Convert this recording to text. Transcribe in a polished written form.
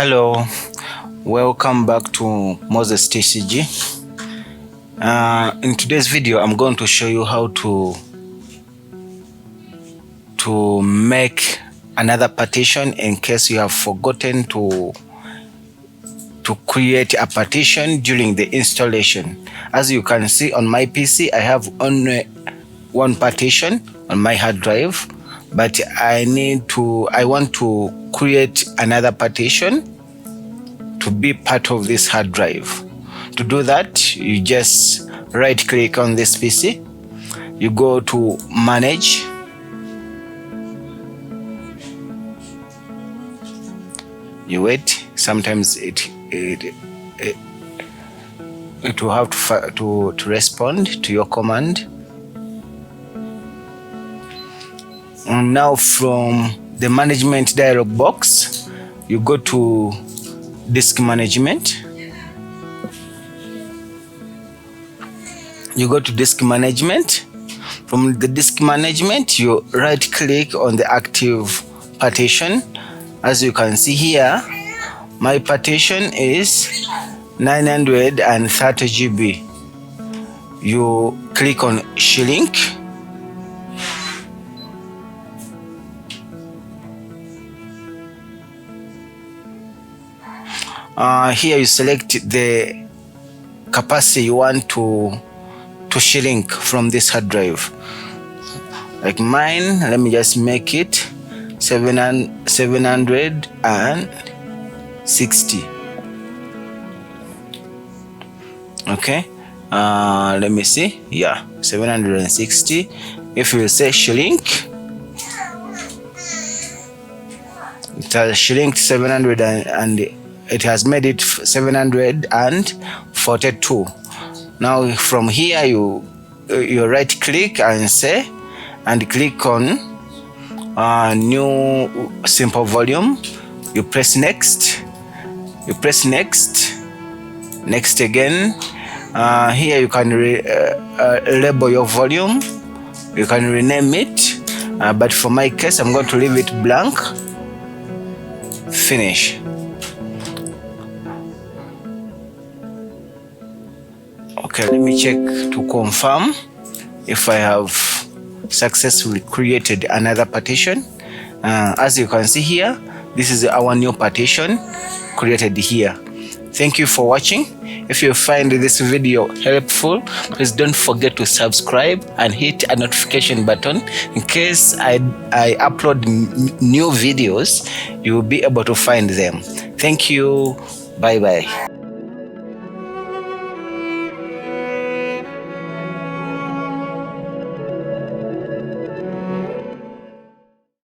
Hello, welcome back to Moses TCG. In today's video, I'm going to show you how to make another partition in case you have forgotten to create a partition during the installation. As you can see on my PC, I have only one partition on my hard drive, but I want to create another partition to be part of this hard drive. To do that, you just right click on this PC, you go to manage, you wait. Sometimes it will have to respond to your command. And now from the management dialog box, you go to disk management. You go to disk management. From the disk management, you right click on the active partition. As you can see here, my partition is 930 GB. You click on shrink. Here you select the capacity you want to shrink from this hard drive. Like mine, let me just make it 760. Okay, let me see. Yeah, 760. If you say shrink, it has shrinked 700 and it has made it 742. Now from here you right click and say, and click on new simple volume. You press next. You press next. Next again. Here you can label your volume. You can rename it. But for my case, I'm going to leave it blank. Finish. Okay, let me check to confirm if I have successfully created another partition. As you can see here, this is our new partition created here. Thank you for watching. If you find this video helpful, please don't forget to subscribe and hit a notification button. In case I upload new videos, you will be able to find them. Thank you. Bye bye.